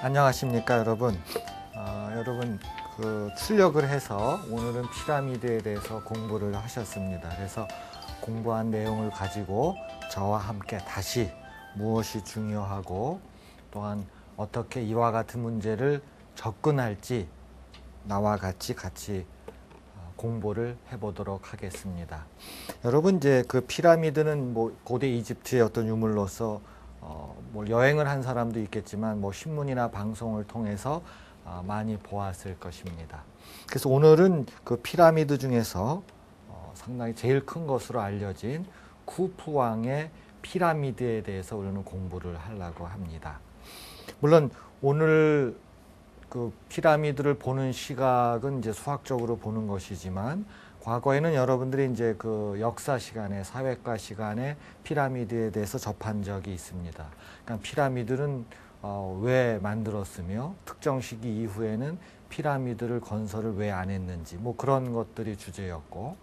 안녕하십니까 여러분. 여러분 출력을 해서 오늘은 피라미드에 대해서 공부를 하셨습니다. 그래서 공부한 내용을 가지고 저와 함께 다시 무엇이 중요하고 또한 어떻게 이와 같은 문제를 접근할지 나와 같이 공부를 해보도록 하겠습니다. 여러분 이제 그 피라미드는 뭐 고대 이집트의 어떤 유물로서 뭐 여행을 한 사람도 있겠지만 뭐 신문이나 방송을 통해서 많이 보았을 것입니다. 그래서 오늘은 그 피라미드 중에서 상당히 제일 큰 것으로 알려진 쿠프 왕의 피라미드에 대해서 우리는 공부를 하려고 합니다. 물론 오늘 그 피라미드를 보는 시각은 이제 수학적으로 보는 것이지만 과거에는 여러분들이 이제 그 역사 시간에 사회과 시간에 피라미드에 대해서 접한 적이 있습니다. 그러니까 피라미드는 왜 만들었으며 특정 시기 이후에는 피라미드를 건설을 왜 안 했는지 뭐 그런 것들이 주제였고,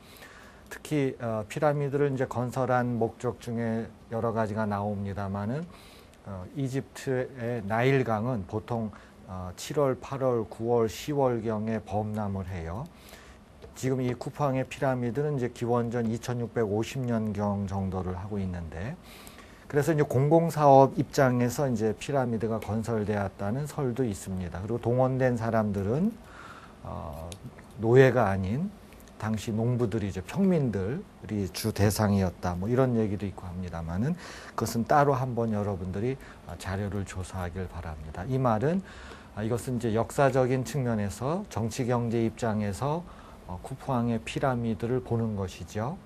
특히 피라미드를 이제 건설한 목적 중에 여러 가지가 나옵니다만은 이집트의 나일강은 보통 7월, 8월, 9월, 10월경에 범람을 해요. 지금 이 쿠프왕의 피라미드는 이제 기원전 2650년경 정도를 하고 있는데, 그래서 이제 공공사업 입장에서 이제 피라미드가 건설되었다는 설도 있습니다. 그리고 동원된 사람들은 노예가 아닌 당시 농부들이죠, 평민들이 주 대상이었다, 뭐 이런 얘기도 있고 합니다만은 그것은 따로 한번 여러분들이 자료를 조사하길 바랍니다. 이 말은 이것은 이제 역사적인 측면에서 정치 경제 입장에서 쿠프왕의 피라미드를 보는 것이죠.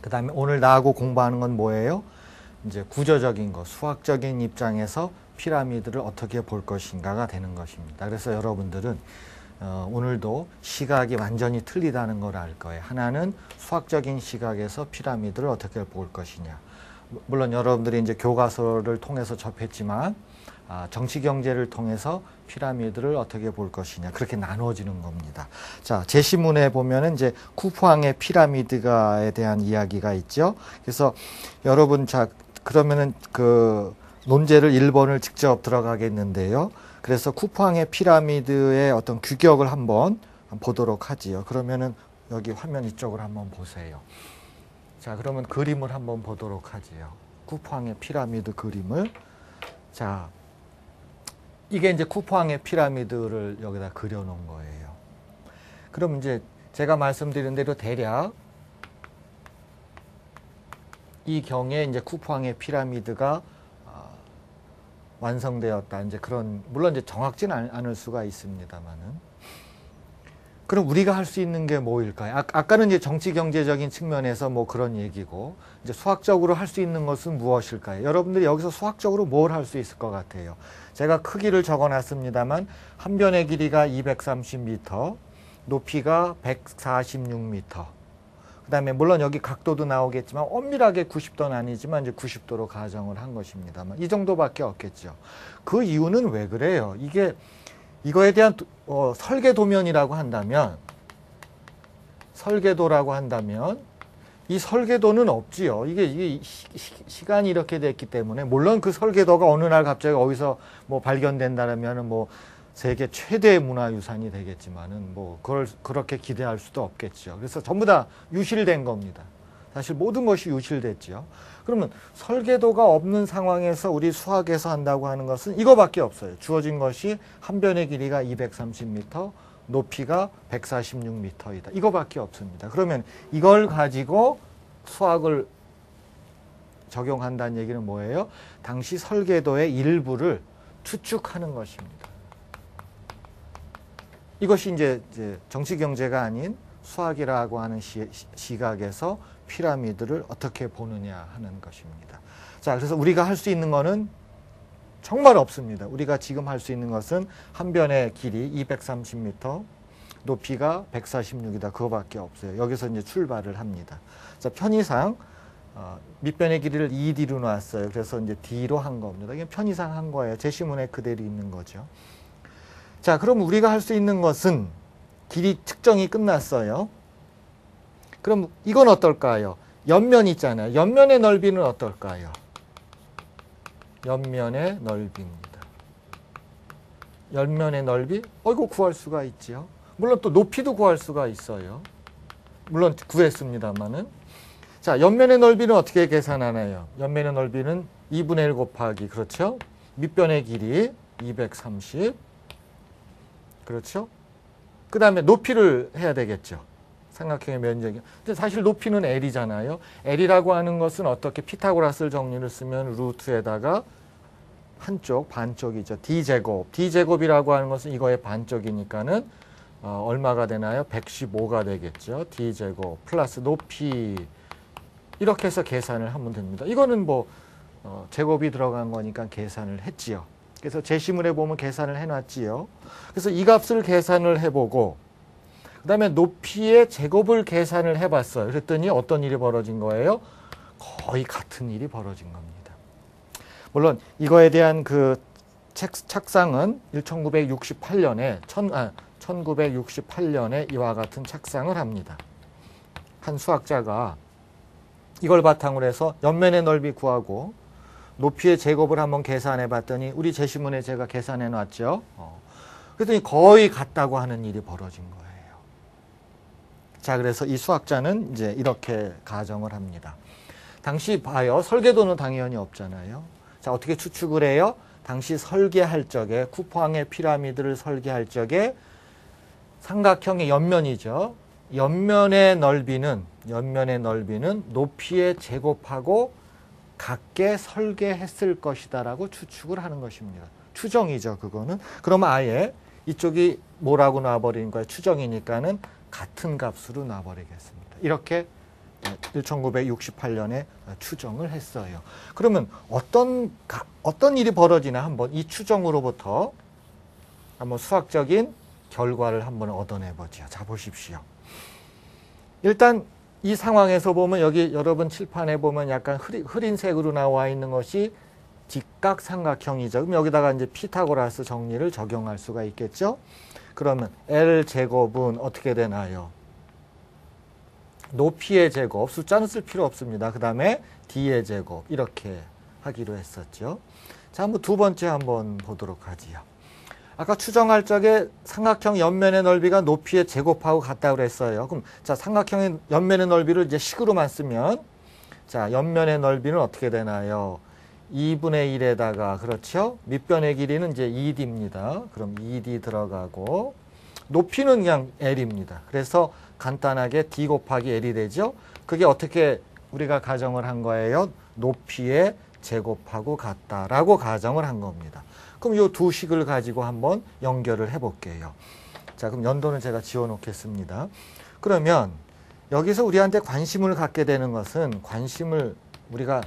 그 다음에 오늘 나하고 공부하는 건 뭐예요? 이제 구조적인 것, 수학적인 입장에서 피라미드를 어떻게 볼 것인가가 되는 것입니다. 그래서 여러분들은 오늘도 시각이 완전히 틀리다는 걸 알 거예요. 하나는 수학적인 시각에서 피라미드를 어떻게 볼 것이냐. 물론 여러분들이 이제 교과서를 통해서 접했지만 정치 경제를 통해서 피라미드를 어떻게 볼 것이냐, 그렇게 나눠지는 겁니다. 자, 제시문에 보면은 이제 쿠프왕의 피라미드가에 대한 이야기가 있죠. 그래서 여러분, 자, 그러면은 그 논제를 1번을 직접 들어가겠는데요. 그래서 쿠프왕의 피라미드의 어떤 규격을 한번 보도록 하지요. 그러면은 여기 화면 이쪽을 한번 보세요. 자, 그러면 그림을 한번 보도록 하지요. 쿠프왕의 피라미드 그림을. 자, 이게 이제 쿠프왕의 피라미드를 여기다 그려놓은 거예요. 그럼 이제 제가 말씀드린 대로 대략 이 경에 이제 쿠프왕의 피라미드가 완성되었다. 이제 그런, 물론 이제 정확지는 않을 수가 있습니다만은. 그럼 우리가 할 수 있는 게 뭐일까요? 아까는 이제 정치 경제적인 측면에서 뭐 그런 얘기고, 이제 수학적으로 할 수 있는 것은 무엇일까요? 여러분들이 여기서 수학적으로 뭘 할 수 있을 것 같아요? 제가 크기를 적어 놨습니다만 한 변의 길이가 230m, 높이가 146m. 그 다음에 물론 여기 각도도 나오겠지만 엄밀하게 90도는 아니지만 이제 90도로 가정을 한 것입니다만 이 정도밖에 없겠죠. 그 이유는 왜 그래요? 이거에 대한 설계 도면이라고 한다면, 설계도라고 한다면 이 설계도는 없지요. 이게 시간이 이렇게 됐기 때문에, 물론 그 설계도가 어느 날 갑자기 어디서 뭐 발견된다라면은 뭐 세계 최대의 문화유산이 되겠지만은 뭐 그걸 그렇게 기대할 수도 없겠죠. 그래서 전부 다 유실된 겁니다. 사실 모든 것이 유실됐죠. 그러면 설계도가 없는 상황에서 우리 수학에서 한다고 하는 것은 이거밖에 없어요. 주어진 것이 한 변의 길이가 230m, 높이가 146m이다. 이거밖에 없습니다. 그러면 이걸 가지고 수학을 적용한다는 얘기는 뭐예요? 당시 설계도의 일부를 추측하는 것입니다. 이것이 이제 정치 경제가 아닌 수학이라고 하는 시각에서 피라미드를 어떻게 보느냐 하는 것입니다. 자, 그래서 우리가 할 수 있는 거는 정말 없습니다. 우리가 지금 할 수 있는 것은 한 변의 길이 230m, 높이가 146이다. 그거밖에 없어요. 여기서 이제 출발을 합니다. 자, 편의상 밑변의 길이를 2D로 놨어요. 그래서 이제 D로 한 겁니다. 이게 편의상 한 거예요. 제시문에 그대로 있는 거죠. 자, 그럼 우리가 할 수 있는 것은 길이 측정이 끝났어요. 그럼 이건 어떨까요? 옆면 있잖아요. 옆면의 넓이는 어떨까요? 옆면의 넓이입니다. 옆면의 넓이? 이거 구할 수가 있지요. 물론 또 높이도 구할 수가 있어요. 물론 구했습니다만은. 자, 옆면의 넓이는 어떻게 계산하나요? 옆면의 넓이는 2분의 1 곱하기, 그렇죠? 밑변의 길이 230. 그렇죠? 그 다음에 높이를 해야 되겠죠. 삼각형의 면적이. 근데 사실 높이는 L이잖아요. L이라고 하는 것은 어떻게 피타고라스 정리를 쓰면 루트에다가 한쪽, 반쪽이죠. D제곱. D제곱이라고 하는 것은 이거의 반쪽이니까는 얼마가 되나요? 115가 되겠죠. D제곱 플러스 높이. 이렇게 해서 계산을 하면 됩니다. 이거는 뭐 제곱이 들어간 거니까 계산을 했지요. 그래서 제시문에 보면 계산을 해놨지요. 그래서 이 값을 계산을 해보고 그 다음에 높이의 제곱을 계산을 해봤어요. 그랬더니 어떤 일이 벌어진 거예요? 거의 같은 일이 벌어진 겁니다. 물론 이거에 대한 그 착상은 1968년에 이와 같은 착상을 합니다. 한 수학자가 이걸 바탕으로 해서 옆면의 넓이 구하고 높이의 제곱을 한번 계산해 봤더니 우리 제시문에 제가 계산해 놨죠. 그랬더니 거의 같다고 하는 일이 벌어진 거예요. 자, 그래서 이 수학자는 이제 이렇게 가정을 합니다. 당시 봐요. 설계도는 당연히 없잖아요. 자, 어떻게 추측을 해요? 당시 설계할 적에 쿠팡의 피라미드를 설계할 적에 삼각형의 옆면이죠. 옆면의 넓이는 높이의 제곱하고 같게 설계했을 것이다라고 추측을 하는 것입니다. 추정이죠, 그거는. 그러면 아예 이쪽이 뭐라고 놔버리는 거예요? 추정이니까는 같은 값으로 놔버리겠습니다. 이렇게 1968년에 추정을 했어요. 그러면 어떤 일이 벌어지나 한번 이 추정으로부터 한번 수학적인 결과를 한번 얻어내보죠. 자, 보십시오. 일단 이 상황에서 보면 여기 여러분 칠판에 보면 약간 흐린 색으로 나와 있는 것이 직각삼각형이죠. 그럼 여기다가 이제 피타고라스 정리를 적용할 수가 있겠죠. 그러면 L제곱은 어떻게 되나요? 높이의 제곱, 숫자는 쓸 필요 없습니다. 그 다음에 D의 제곱 이렇게 하기로 했었죠. 자, 한번 두 번째 한번 보도록 하지요. 아까 추정할 적에 삼각형 옆면의 넓이가 높이의 제곱하고 같다고 그랬어요. 그럼 자, 삼각형의 옆면의 넓이를 이제 식으로만 쓰면 자, 옆면의 넓이는 어떻게 되나요? 2분의 1에다가 그렇죠? 밑변의 길이는 이제 2D입니다. 그럼 2D 들어가고 높이는 그냥 L입니다. 그래서 간단하게 D 곱하기 L이 되죠. 그게 어떻게 우리가 가정을 한 거예요? 높이의 제곱하고 같다라고 가정을 한 겁니다. 그럼 이 두 식을 가지고 한번 연결을 해볼게요. 자, 그럼 연도는 제가 지워놓겠습니다. 그러면 여기서 우리한테 관심을 갖게 되는 것은 우리가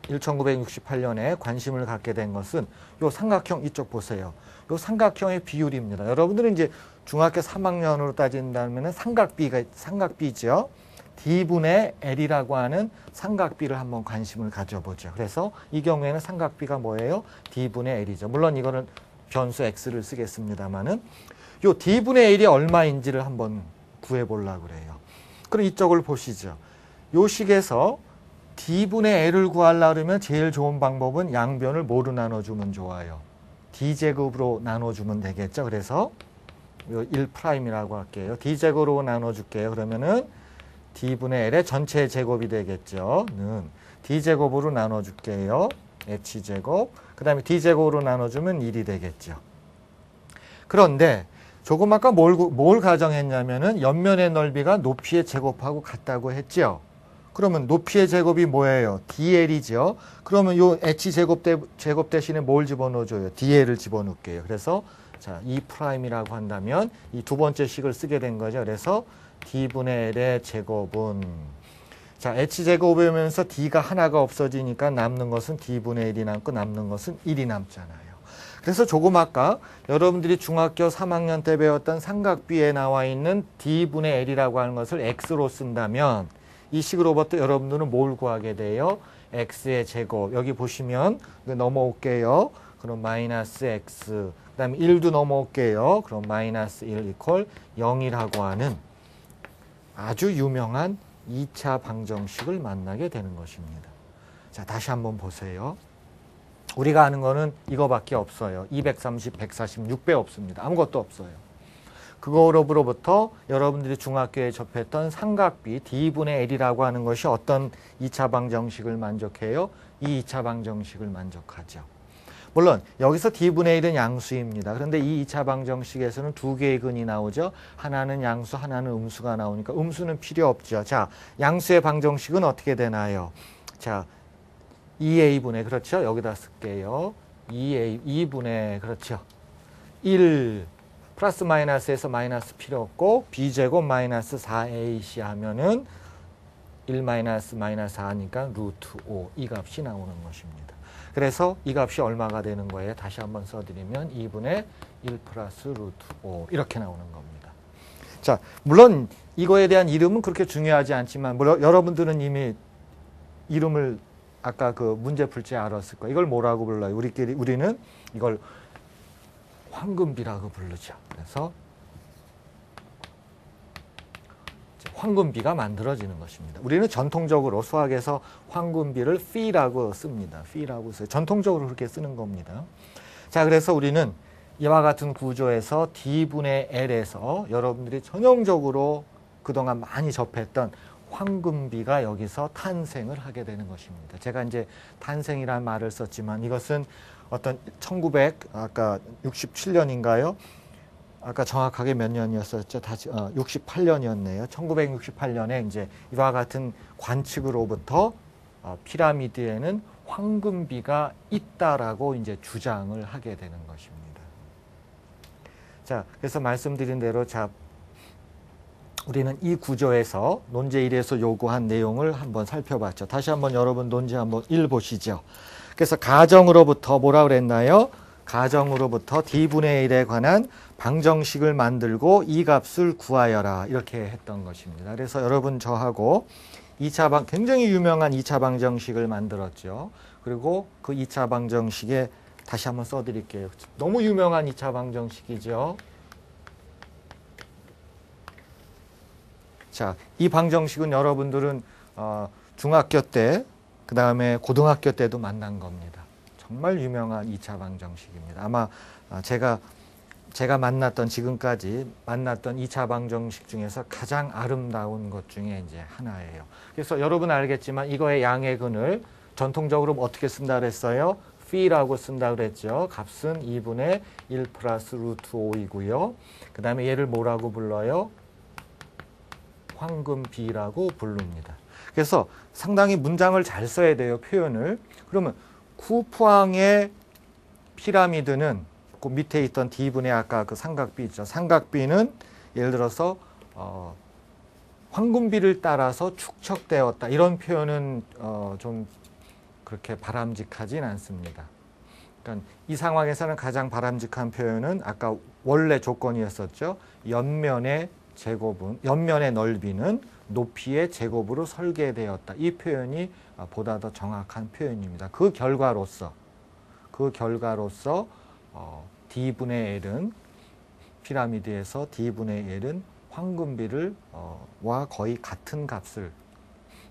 1968년에 관심을 갖게 된 것은 이 삼각형 이쪽 보세요. 이 삼각형의 비율입니다. 여러분들은 이제 중학교 3학년으로 따진다면 삼각비죠. D분의 L이라고 하는 삼각비를 한번 관심을 가져보죠. 그래서 이 경우에는 삼각비가 뭐예요? D분의 L이죠. 물론 이거는 변수 X를 쓰겠습니다만은 요 D분의 L이 얼마인지를 한번 구해보려고 그래요. 그럼 이쪽을 보시죠. 요 식에서 D분의 L을 구하려고 그러면 제일 좋은 방법은 양변을 뭐로 나눠주면 좋아요? D제곱으로 나눠주면 되겠죠. 그래서 요 1'이라고 할게요. D제곱으로 나눠줄게요. 그러면은 D분의 L의 전체 제곱이 되겠죠. 는 D제곱으로 나눠줄게요. H제곱. 그 다음에 D제곱으로 나눠주면 1이 되겠죠. 그런데 조금 아까 뭘 가정했냐면은 옆면의 넓이가 높이의 제곱하고 같다고 했죠. 그러면 높이의 제곱이 뭐예요? DL이죠. 그러면 요 H제곱 대신에 뭘 집어넣어줘요? DL을 집어넣을게요. 그래서 자, 2'이라고 한다면 이 두 번째 식을 쓰게 된 거죠. 그래서 D분의 L의 제곱은 자, H제곱이면서 D가 하나가 없어지니까 남는 것은 D분의 1이 남고 남는 것은 1이 남잖아요. 그래서 조금 아까 여러분들이 중학교 3학년 때 배웠던 삼각비에 나와 있는 D분의 L이라고 하는 것을 X로 쓴다면 이 식으로부터 여러분들은 뭘 구하게 돼요? X의 제곱. 여기 보시면 넘어올게요. 그럼 마이너스 X. 그 다음에 1도 넘어올게요. 그럼 마이너스 1 이퀄 0이라고 하는 아주 유명한 2차 방정식을 만나게 되는 것입니다. 자, 다시 한번 보세요. 우리가 아는 거는 이거밖에 없어요. 230, 140, 6배 없습니다. 아무것도 없어요. 그거로부터 여러분들이 중학교에 접했던 삼각비 D분의 L이라고 하는 것이 어떤 2차 방정식을 만족해요? 이 2차 방정식을 만족하죠. 물론 여기서 D분의 1은 양수입니다. 그런데 이 2차 방정식에서는 두 개의 근이 나오죠. 하나는 양수, 하나는 음수가 나오니까 음수는 필요 없죠. 자, 양수의 방정식은 어떻게 되나요? 자, 2A분의, 그렇죠? 여기다 쓸게요. 2분의, 그렇죠? 1 플러스 마이너스에서 마이너스 필요 없고 B제곱 마이너스 4AC 하면은 1 마이너스 마이너스 4니까 루트 5 이 값이 나오는 것입니다. 그래서 이 값이 얼마가 되는 거예요? 다시 한번 써드리면 2분의 1 플러스 루트 5 이렇게 나오는 겁니다. 자, 물론 이거에 대한 이름은 그렇게 중요하지 않지만 물론 여러분들은 이미 이름을 아까 그 문제 풀 때 알았을 거예요. 이걸 뭐라고 불러요? 우리는 이걸 황금비라고 부르죠. 그래서 황금비가 만들어지는 것입니다. 우리는 전통적으로 수학에서 황금비를 fee라고 씁니다. fee라고 써요. 전통적으로 그렇게 쓰는 겁니다. 자, 그래서 우리는 이와 같은 구조에서 D분의 L에서 여러분들이 전형적으로 그동안 많이 접했던 황금비가 여기서 탄생을 하게 되는 것입니다. 제가 이제 탄생이라는 말을 썼지만 이것은 어떤 1967년인가요? 아까 정확하게 몇 년이었었죠? 다시 68년이었네요. 1968년에 이제 이와 같은 관측으로부터 피라미드에는 황금비가 있다라고 이제 주장을 하게 되는 것입니다. 자, 그래서 말씀드린 대로 자, 우리는 이 구조에서 논제 1에서 요구한 내용을 한번 살펴봤죠. 다시 한번 여러분 논제 한번 읽어보시죠. 그래서 가정으로부터 뭐라 그랬나요? 가정으로부터 D분의 1에 관한 방정식을 만들고 이 값을 구하여라 이렇게 했던 것입니다. 그래서 여러분 저하고 굉장히 유명한 2차 방정식을 만들었죠. 그리고 그 2차 방정식에 다시 한번 써드릴게요. 너무 유명한 2차 방정식이죠. 자, 이 방정식은 여러분들은 중학교 때, 그 다음에 고등학교 때도 만난 겁니다. 정말 유명한 2차 방정식입니다. 아마 제가 만났던, 지금까지 만났던 2차 방정식 중에서 가장 아름다운 것 중에 이제 하나예요. 그래서 여러분 알겠지만 이거의 양의 근을 전통적으로 어떻게 쓴다 그랬어요? phi라고 쓴다 그랬죠. 값은 2분의 1 플러스 루트 5이고요. 그 다음에 얘를 뭐라고 불러요? 황금비라고 부릅니다. 그래서 상당히 문장을 잘 써야 돼요. 표현을. 그러면 쿠푸항의 피라미드는 그 밑에 있던 D분의 아까 그 삼각비 있죠. 삼각비는 예를 들어서 황금비를 따라서 축적되었다. 이런 표현은 좀 그렇게 바람직하진 않습니다. 그러니까 이 상황에서는 가장 바람직한 표현은 아까 원래 조건이었었죠. 옆면의 넓이는 높이의 제곱으로 설계되었다. 이 표현이 보다 더 정확한 표현입니다. 그 결과로서 D분의 L은 피라미드에서 D분의 L은 황금비를 와 거의 같은 값을,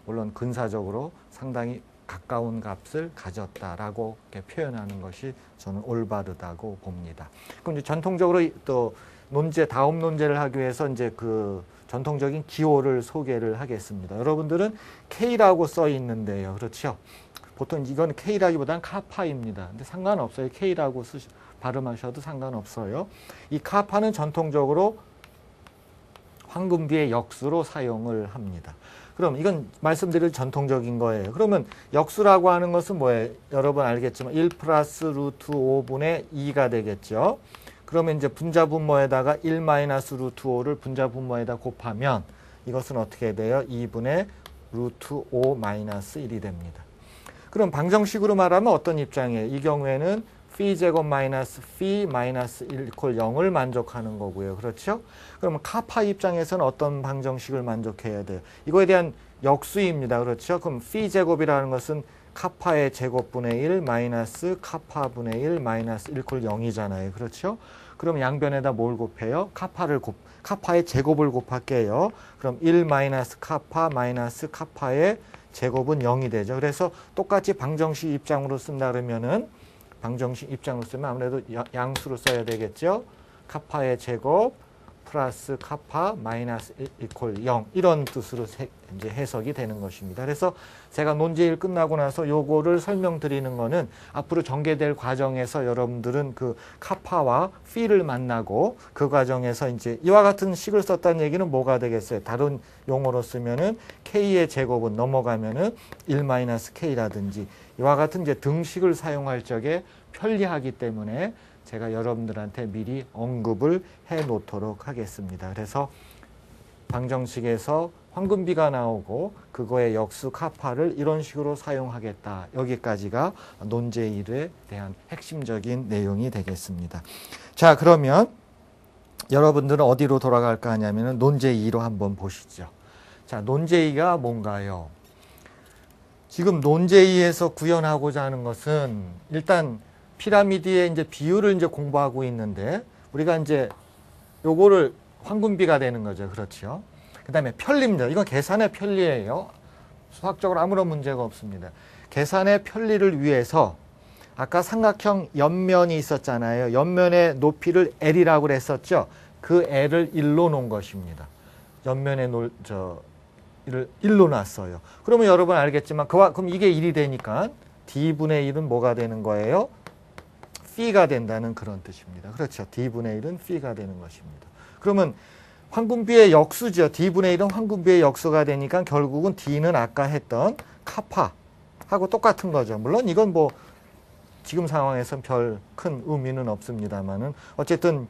물론 근사적으로 상당히 가까운 값을 가졌다라고 이렇게 표현하는 것이 저는 올바르다고 봅니다. 그럼 이제 전통적으로 또 다음 논제를 하기 위해서 이제 그 전통적인 기호를 소개를 하겠습니다. 여러분들은 K라고 써 있는데요. 그렇죠? 보통 이건 K라기보다는 카파입니다. 근데 상관없어요. K라고 발음하셔도 상관없어요. 이 카파는 전통적으로 황금비의 역수로 사용을 합니다. 그럼 이건 말씀드릴 전통적인 거예요. 그러면 역수라고 하는 것은 뭐예요? 여러분 알겠지만 1 플러스 루트 5분의 2가 되겠죠. 그러면 이제 분자분모에다가 1 마이너스 루트 5를 분자분모에다 곱하면 이것은 어떻게 돼요? 2분의 루트 5 마이너스 1이 됩니다. 그럼 방정식으로 말하면 어떤 입장이에요? 이 경우에는 phi 제곱 마이너스 phi 마이너스 1 이퀄 0을 만족하는 거고요. 그렇죠? 그러면 카파 입장에서는 어떤 방정식을 만족해야 돼요? 이거에 대한 역수입니다. 그렇죠? 그럼 phi 제곱이라는 것은 카파의 제곱분의 1 마이너스 카파분의 1 마이너스 1 이퀄 0이잖아요. 그렇죠? 그럼 양변에다 뭘 곱해요? 카파의 제곱을 곱할게요. 그럼 1 마이너스 카파 마이너스 카파의 제곱은 0이 되죠. 그래서 똑같이 방정식 입장으로 쓴다 그러면은 방정식 입장으로 쓰면 아무래도 양수로 써야 되겠죠. 카파의 제곱 플러스 카파 마이너스 1 이퀄 0 이런 뜻으로 이제 해석이 되는 것입니다. 그래서 제가 논제일 끝나고 나서 요거를 설명드리는 거는 앞으로 전개될 과정에서 여러분들은 그 카파와 피를 만나고 그 과정에서 이제 이와 같은 식을 썼다는 얘기는 뭐가 되겠어요? 다른 용어로 쓰면은 k의 제곱은 넘어가면은 1-k라든지 이와 같은 이제 등식을 사용할 적에 편리하기 때문에 제가 여러분들한테 미리 언급을 해 놓도록 하겠습니다. 그래서 방정식에서 황금비가 나오고 그거의 역수 카파를 이런 식으로 사용하겠다. 여기까지가 논제 1에 대한 핵심적인 내용이 되겠습니다. 자, 그러면 여러분들은 어디로 돌아갈까 하냐면 논제 2로 한번 보시죠. 자, 논제 2가 뭔가요? 지금 논제 2에서 구현하고자 하는 것은 일단 피라미드의 이제 비율을 이제 공부하고 있는데 우리가 이제 요거를 황금비가 되는 거죠. 그렇죠. 그 다음에 편리입니다. 이건 계산의 편리예요. 수학적으로 아무런 문제가 없습니다. 계산의 편리를 위해서 아까 삼각형 옆면이 있었잖아요. 옆면의 높이를 L이라고 그랬었죠. 그 L을 1로 놓은 것입니다. 옆면의 이를 1로 놨어요. 그러면 여러분 알겠지만 그럼 이게 1이 되니까 D분의 1은 뭐가 되는 거예요? P가 된다는 그런 뜻입니다. 그렇죠. D분의 1은 P가 되는 것입니다. 그러면 황금비의 역수죠. D분의 1은 황금비의 역수가 되니까 결국은 D는 아까 했던 카파하고 똑같은 거죠. 물론 이건 뭐 지금 상황에서는 별 큰 의미는 없습니다만은 어쨌든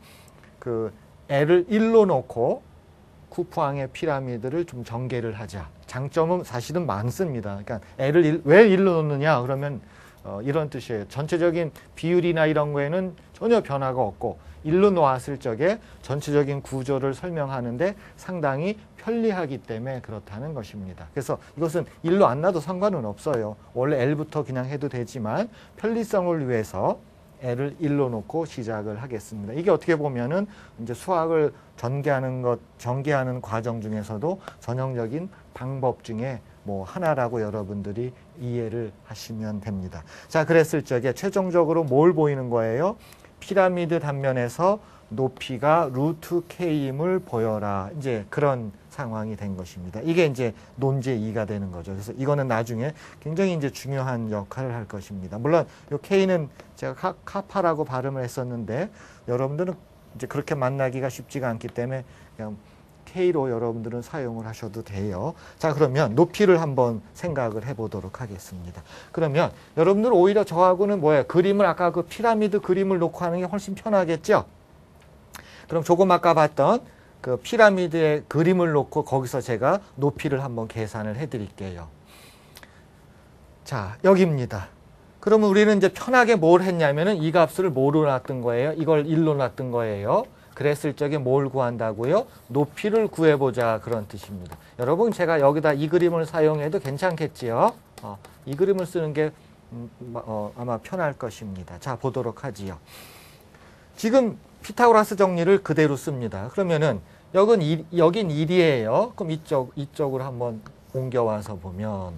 그 L을 1로 놓고 쿠프왕의 피라미드를 좀 전개를 하자. 장점은 사실은 많습니다. 그러니까 L을 왜 1로 놓느냐 그러면 이런 뜻이에요. 전체적인 비율이나 이런 거에는 전혀 변화가 없고 1로 놓았을 적에 전체적인 구조를 설명하는데 상당히 편리하기 때문에 그렇다는 것입니다. 그래서 이것은 1로 안 놔도 상관은 없어요. 원래 L부터 그냥 해도 되지만 편리성을 위해서 L을 1로 놓고 시작을 하겠습니다. 이게 어떻게 보면은 이제 수학을 전개하는 과정 중에서도 전형적인 방법 중에 뭐 하나라고 여러분들이 이해를 하시면 됩니다. 자, 그랬을 적에 최종적으로 뭘 보이는 거예요? 피라미드 단면에서 높이가 루트 k임을 보여라. 이제 그런 상황이 된 것입니다. 이게 이제 논제 2가 되는 거죠. 그래서 이거는 나중에 굉장히 이제 중요한 역할을 할 것입니다. 물론 이 k는 제가 카파라고 발음을 했었는데 여러분들은 이제 그렇게 만나기가 쉽지가 않기 때문에 그냥 K로 여러분들은 사용을 하셔도 돼요. 자, 그러면 높이를 한번 생각을 해보도록 하겠습니다. 그러면 여러분들 오히려 저하고는 뭐예요? 그림을 아까 그 피라미드 그림을 놓고 하는 게 훨씬 편하겠죠? 그럼 조금 아까 봤던 그 피라미드의 그림을 놓고 거기서 제가 높이를 한번 계산을 해드릴게요. 자, 여기입니다. 그러면 우리는 이제 편하게 뭘 했냐면은 이 값을 뭐로 놨던 거예요? 이걸 1로 놨던 거예요. 그랬을 적에 뭘 구한다고요? 높이를 구해보자 그런 뜻입니다. 여러분 제가 여기다 이 그림을 사용해도 괜찮겠지요? 이 그림을 쓰는 게 아마 편할 것입니다. 자, 보도록 하지요. 지금 피타고라스 정리를 그대로 씁니다. 그러면은 여긴 1이에요. 그럼 이쪽으로 한번 옮겨와서 보면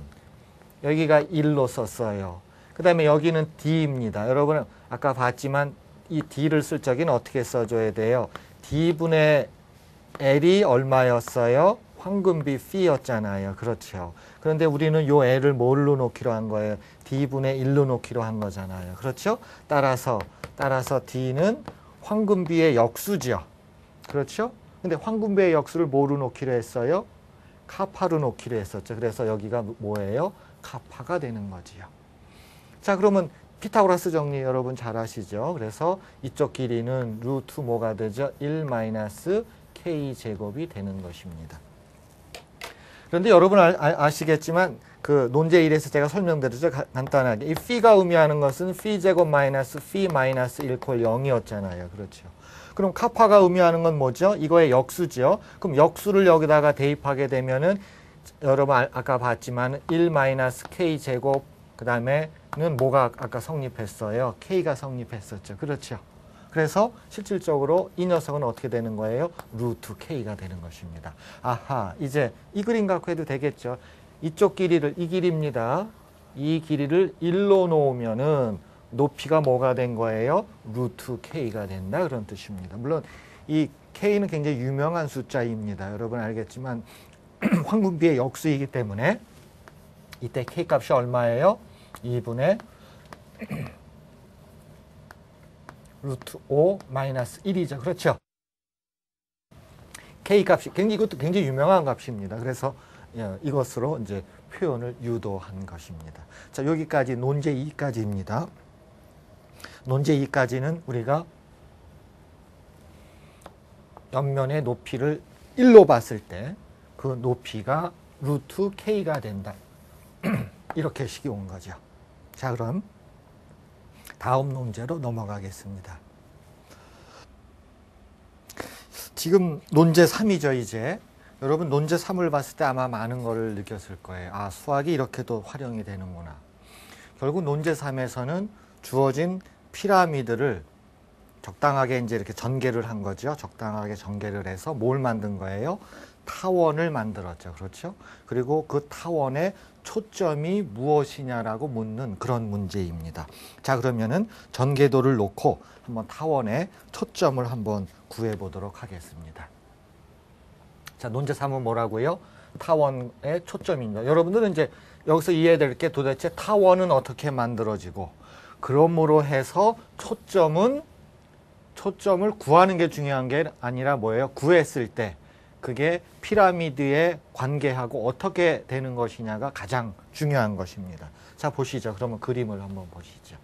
여기가 1로 썼어요. 그 다음에 여기는 D입니다. 여러분 아까 봤지만 이 D를 쓸 적에는 어떻게 써줘야 돼요? D분의 L이 얼마였어요? 황금비 P였잖아요. 그렇죠. 그런데 우리는 요 L을 뭘로 놓기로 한 거예요? D분의 1로 놓기로 한 거잖아요. 그렇죠? 따라서 D는 황금비의 역수죠. 그렇죠? 근데 황금비의 역수를 뭐로 놓기로 했어요? 카파로 놓기로 했었죠. 그래서 여기가 뭐예요? 카파가 되는 거지요. 자, 그러면 피타고라스 정리 여러분 잘 아시죠? 그래서 이쪽 길이는 루트 뭐가 되죠? 1 K제곱이 되는 것입니다. 그런데 여러분 아시겠지만 그 논제 1에서 제가 설명드렸죠. 간단하게. 이 P가 의미하는 것은 P제곱 마이너스 P 마이너스 1 콜 0이었잖아요. 그렇죠. 그럼 카파가 의미하는 건 뭐죠? 이거의 역수죠. 그럼 역수를 여기다가 대입하게 되면은 여러분 아까 봤지만 1 K제곱 그 다음에는 뭐가 아까 성립했어요? K가 성립했었죠. 그렇죠. 그래서 실질적으로 이 녀석은 어떻게 되는 거예요? 루트 K가 되는 것입니다. 아하, 이제 이 그림 갖고 해도 되겠죠. 이쪽 길이를 이 길이입니다. 이 길이를 1로 놓으면은 높이가 뭐가 된 거예요? 루트 k가 된다 그런 뜻입니다. 물론 이 k는 굉장히 유명한 숫자입니다. 여러분 알겠지만 황금비의 역수이기 때문에 이때 k 값이 얼마예요? 2분의 루트 5 마이너스 1이죠. 그렇죠? k 값이 이것도 굉장히 유명한 값입니다. 그래서 이것으로 이제 표현을 유도한 것입니다. 자, 여기까지 논제 2까지입니다. 논제 2까지는 우리가 옆면의 높이를 1로 봤을 때 그 높이가 루트 k가 된다. 이렇게 식이 온 거죠. 자, 그럼 다음 논제로 넘어가겠습니다. 지금 논제 3이죠, 이제. 여러분 논제 3을 봤을 때 아마 많은 거를 느꼈을 거예요. 아, 수학이 이렇게도 활용이 되는구나. 결국 논제 3에서는 주어진 피라미드를 적당하게 이제 이렇게 전개를 한 거죠. 적당하게 전개를 해서 뭘 만든 거예요? 타원을 만들었죠. 그렇죠? 그리고 그 타원의 초점이 무엇이냐라고 묻는 그런 문제입니다. 자, 그러면은 전개도를 놓고 한번 타원의 초점을 한번 구해 보도록 하겠습니다. 자, 논제 3은 뭐라고요? 타원의 초점입니다. 여러분들은 이제 여기서 이해될 게 도대체 타원은 어떻게 만들어지고, 그러므로 해서 초점을 구하는 게 중요한 게 아니라 뭐예요? 구했을 때 그게 피라미드에 관계하고 어떻게 되는 것이냐가 가장 중요한 것입니다. 자, 보시죠. 그러면 그림을 한번 보시죠.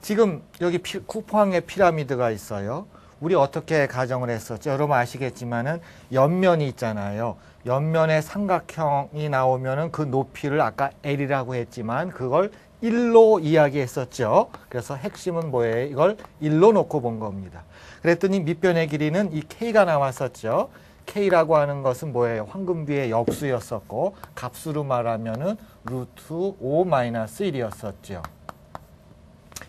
지금 여기 쿠팡의 피라미드가 있어요. 우리 어떻게 가정을 했었죠? 여러분 아시겠지만은 옆면이 있잖아요. 옆면에 삼각형이 나오면은 그 높이를 아까 L이라고 했지만 그걸 1로 이야기했었죠. 그래서 핵심은 뭐예요? 이걸 1로 놓고 본 겁니다. 그랬더니 밑변의 길이는 이 K가 나왔었죠. K라고 하는 것은 뭐예요? 황금비의 역수였었고 값수로 말하면은 루트 5-1이었었죠.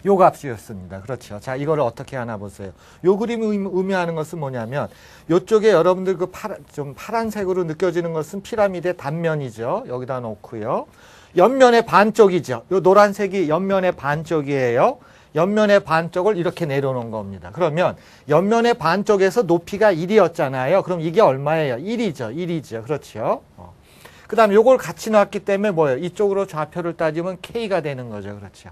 요 값이었습니다. 그렇죠. 자, 이거를 어떻게 하나 보세요. 요 그림이 의미하는 것은 뭐냐면 요쪽에 여러분들 그 좀 파란색으로 느껴지는 것은 피라미드의 단면이죠. 여기다 놓고요. 옆면의 반쪽이죠. 요 노란색이 옆면의 반쪽이에요. 옆면의 반쪽을 이렇게 내려놓은 겁니다. 그러면 옆면의 반쪽에서 높이가 1이었잖아요. 그럼 이게 얼마예요? 1이죠. 그렇죠. 그 다음에 요걸 같이 놨기 때문에 뭐예요? 이쪽으로 좌표를 따지면 K가 되는 거죠. 그렇죠.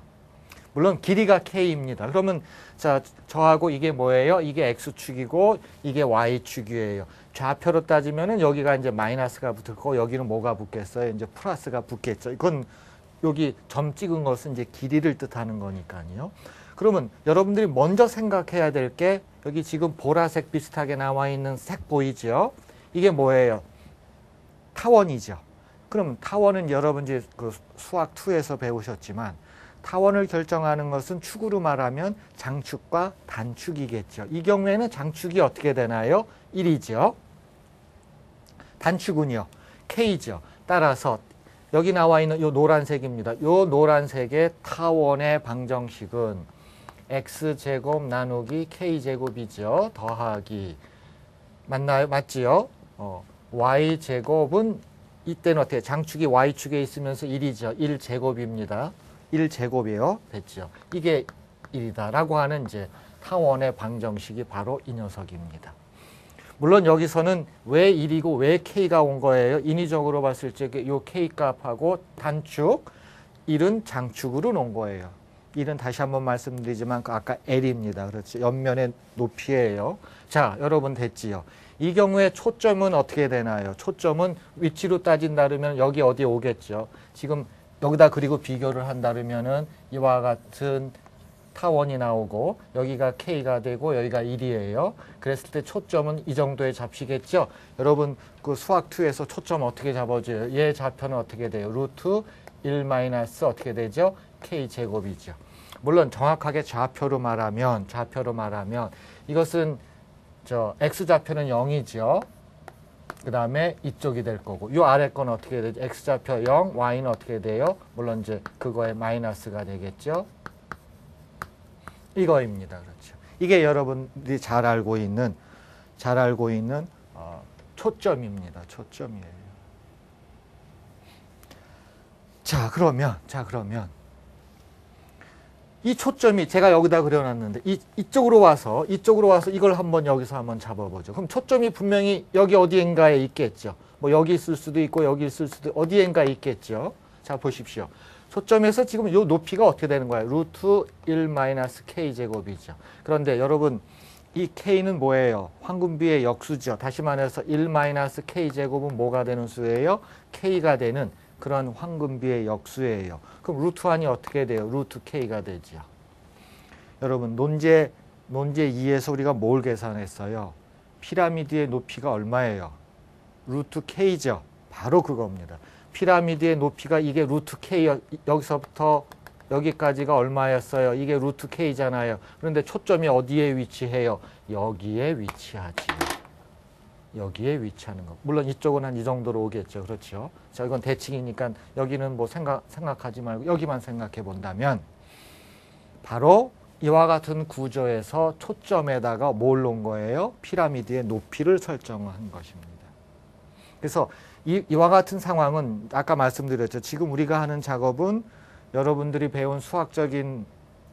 물론 길이가 K입니다. 그러면 자, 저하고 이게 뭐예요? 이게 X축이고 이게 Y축이에요. 좌표로 따지면은 여기가 이제 마이너스가 붙을 거고 여기는 뭐가 붙겠어요? 이제 플러스가 붙겠죠. 이건 여기 점 찍은 것은 이제 길이를 뜻하는 거니까요. 그러면 여러분들이 먼저 생각해야 될 게 여기 지금 보라색 비슷하게 나와 있는 색 보이죠? 이게 뭐예요? 타원이죠. 그럼 타원은 여러분 이제 그 수학 2에서 배우셨지만 타원을 결정하는 것은 축으로 말하면 장축과 단축이겠죠. 이 경우에는 장축이 어떻게 되나요? 1이죠. 단축은요? K죠. 따라서 여기 나와 있는 요 노란색입니다. 요 노란색의 타원의 방정식은 X제곱 나누기 K제곱이죠. 더하기. 맞나요? 맞지요? Y제곱은 이때는 어떻게 장축이 Y축에 있으면서 1이죠. 1제곱입니다. 1제곱이에요. 됐죠. 이게 1이다 라고 하는 이제 타원의 방정식이 바로 이 녀석입니다. 물론 여기서는 왜 1이고 왜 K가 온 거예요? 인위적으로 봤을 때 이 K 값하고 단축 1은 장축으로 놓은 거예요. 1은 다시 한번 말씀드리지만 아까 L입니다. 그렇죠. 옆면의 높이예요. 자, 여러분 됐지요. 이 경우에 초점은 어떻게 되나요? 초점은 위치로 따진다면 여기 어디에 오겠죠. 지금 여기다 그리고 비교를 한다면은 이와 같은 타원이 나오고 여기가 K가 되고 여기가 1이에요. 그랬을 때 초점은 이 정도에 잡히겠죠. 여러분 그 수학 2에서 초점 어떻게 잡아줘요? 얘 좌표는 어떻게 돼요? 루트 1 마이너스 어떻게 되죠? K제곱이죠. 물론 정확하게 좌표로 말하면 이것은 저 X좌표는 0이죠. 그 다음에 이쪽이 될 거고 요 아래 건 어떻게 되죠? X좌표 0, Y는 어떻게 돼요? 물론 이제 그거에 마이너스가 되겠죠. 이거입니다. 그렇죠. 이게 여러분들이 잘 알고 있는 초점입니다. 초점이에요. 자, 그러면 이 초점이 제가 여기다 그려놨는데 이쪽으로 와서 이걸 한번 여기서 한번 잡아보죠. 그럼 초점이 분명히 여기 어디엔가에 있겠죠. 뭐 여기 있을 수도 있고 여기 있을 수도 어디엔가에 있겠죠. 자 보십시오. 초점에서 지금 이 높이가 어떻게 되는 거예요? 루트 1-k 제곱이죠. 그런데 여러분 이 k는 뭐예요? 황금비의 역수죠. 다시 말해서 1-k 제곱은 뭐가 되는 수예요? k가 되는 그런 황금비의 역수예요. 그럼 루트 1이 어떻게 돼요? 루트 k가 되죠. 여러분 논제 2에서 우리가 뭘 계산했어요? 피라미드의 높이가 얼마예요? 루트 k죠. 바로 그겁니다. 피라미드의 높이가 이게 루트 k, 여기서부터 여기까지가 얼마였어요? 이게 루트 k잖아요. 그런데 초점이 어디에 위치해요? 여기에 위치하지요. 여기에 위치하는 거. 물론 이쪽은 한 이 정도로 오겠죠. 그렇죠. 자, 이건 대칭이니까 여기는 뭐 생각하지 말고 여기만 생각해 본다면 바로 이와 같은 구조에서 초점에다가 뭘 놓은 거예요? 피라미드의 높이를 설정한 것입니다. 그래서 이와 같은 상황은 아까 말씀드렸죠. 지금 우리가 하는 작업은 여러분들이 배운 수학적인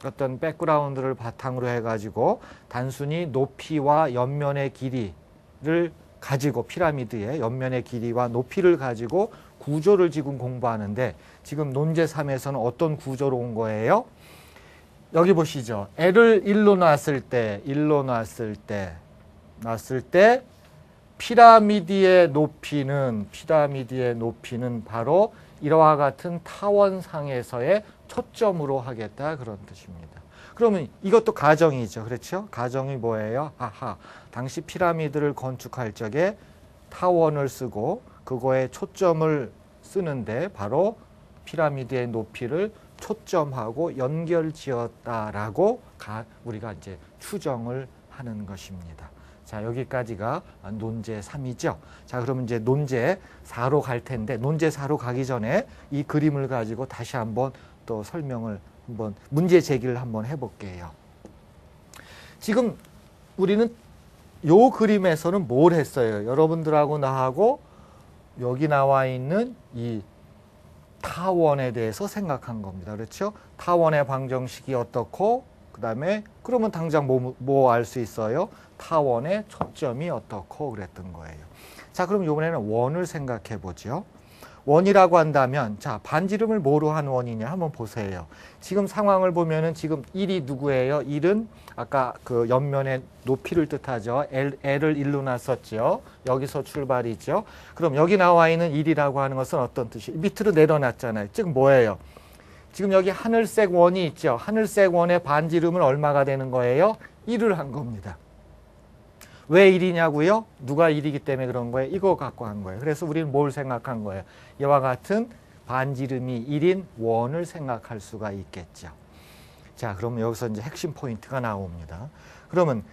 어떤 백그라운드를 바탕으로 해가지고 단순히 높이와 옆면의 길이를 가지고 피라미드의 옆면의 길이와 높이를 가지고 구조를 지금 공부하는데 지금 논제 3에서는 어떤 구조로 온 거예요? 여기 보시죠. L을 1로 놨을 때 피라미드의 높이는 바로 이와 같은 타원상에서의 초점으로 하겠다 그런 뜻입니다. 그러면 이것도 가정이죠. 그렇죠? 가정이 뭐예요? 당시 피라미드를 건축할 적에 타원을 쓰고 그거에 초점을 쓰는데 바로 피라미드의 높이를 초점하고 연결지었다라고 우리가 이제 추정을 하는 것입니다. 자, 여기까지가 논제 3이죠. 자, 그러면 이제 논제 4로 갈 텐데 논제 4로 가기 전에 이 그림을 가지고 다시 한번 또 설명을 한번 문제 제기를 한번 해볼게요. 지금 우리는 요 그림에서는 뭘 했어요? 여러분들하고 나하고 여기 나와 있는 이 타원에 대해서 생각한 겁니다. 그렇죠? 타원의 방정식이 어떻고 그 다음에 그러면 당장 뭐 알 수 있어요? 타원의 초점이 어떻고 그랬던 거예요. 자, 그럼 이번에는 원을 생각해 보죠. 원이라고 한다면 자, 반지름을 뭐로 한 원이냐 한번 보세요. 지금 상황을 보면은 지금 1이 누구예요? 1은 아까 그 옆면의 높이를 뜻하죠. L을 1로 놨었죠. 여기서 출발이죠. 그럼 여기 나와 있는 1이라고 하는 것은 어떤 뜻이에요? 밑으로 내려놨잖아요. 즉 뭐예요? 지금 여기 하늘색 원이 있죠. 하늘색 원의 반지름은 얼마가 되는 거예요? 1을 한 겁니다. 왜 1이냐고요? 누가 1이기 때문에 그런 거예요? 이거 갖고 한 거예요. 그래서 우리는 뭘 생각한 거예요? 이와 같은 반지름이 1인 원을 생각할 수가 있겠죠. 자, 그러면 여기서 이제 핵심 포인트가 나옵니다. 그러면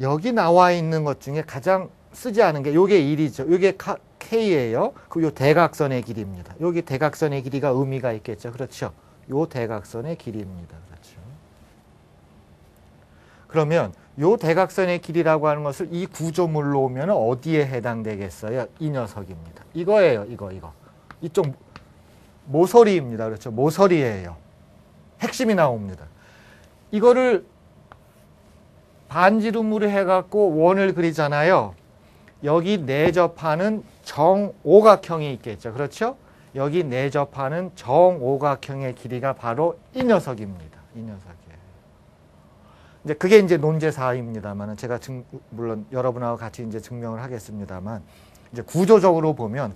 여기 나와 있는 것 중에 가장 쓰지 않은 게 요게 1이죠. 요게 K예요. 그리고 요 대각선의 길이입니다. 여기 대각선의 길이가 의미가 있겠죠. 그렇죠. 요 대각선의 길이입니다. 그렇죠. 그러면 요 대각선의 길이라고 하는 것을 이 구조물로 오면 어디에 해당되겠어요? 이 녀석입니다. 이거예요. 이거. 이쪽 모서리입니다. 그렇죠. 모서리예요. 핵심이 나옵니다. 이거를 반지름으로 해갖고 원을 그리잖아요. 여기 내접하는 정오각형이 있겠죠. 그렇죠? 여기 내접하는 정오각형의 길이가 바로 이 녀석입니다. 이 녀석이에요. 이제 그게 이제 논제 4입니다만 제가 물론 여러분하고 같이 이제 증명을 하겠습니다만 이제 구조적으로 보면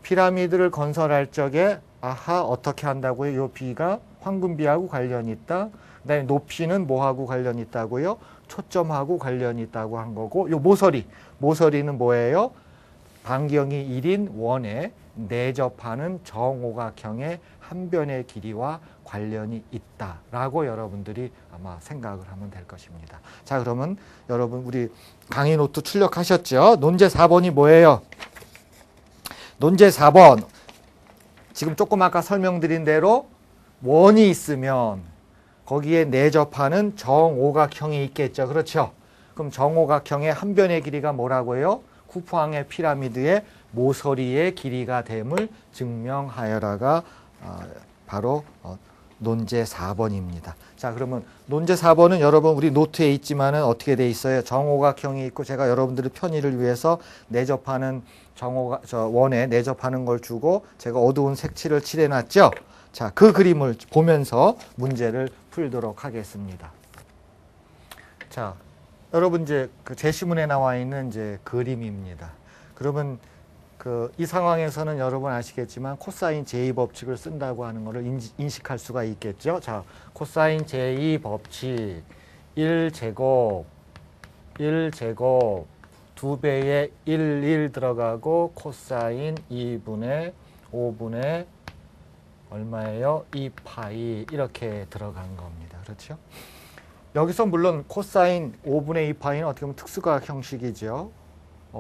피라미드를 건설할 적에 어떻게 한다고요? 요 비가 황금비하고 관련이 있다. 그다음에 높이는 뭐하고 관련이 있다고요? 초점하고 관련이 있다고 한 거고 요 모서리는 뭐예요? 반경이 1인 원에 내접하는 정오각형의 한 변의 길이와 관련이 있다라고 여러분들이 아마 생각을 하면 될 것입니다. 자, 그러면 여러분 우리 강의 노트 출력하셨죠? 논제 4번이 뭐예요? 논제 4번 지금 조금 아까 설명드린 대로 원이 있으면 거기에 내접하는 정오각형이 있겠죠. 그렇죠? 그럼 정오각형의 한 변의 길이가 뭐라고요? 쿠프왕의 피라미드의 모서리의 길이가 됨을 증명하여라가 바로 논제 4번입니다. 자, 그러면 논제 4번은 여러분 우리 노트에 있지만은 어떻게 돼 있어요? 정오각형이 있고 제가 여러분들의 편의를 위해서 내접하는 원에 내접하는 걸 주고 제가 어두운 색칠을 칠해 놨죠? 자, 그 그림을 보면서 문제를 풀도록 하겠습니다. 자, 여러분 이제 그 제시문에 나와 있는 이제 그림입니다. 그러면 이 상황에서는 여러분 아시겠지만 코사인 제2 법칙을 쓴다고 하는 것을 인식할 수가 있겠죠. 자, 코사인 제2 법칙 1제곱 2배에 1 들어가고 코사인 2분의 5분의 얼마예요? 2파이 이렇게 들어간 겁니다. 그렇죠? 여기서 물론 코사인 5분의 2파이는 어떻게 보면 특수각 형식이죠.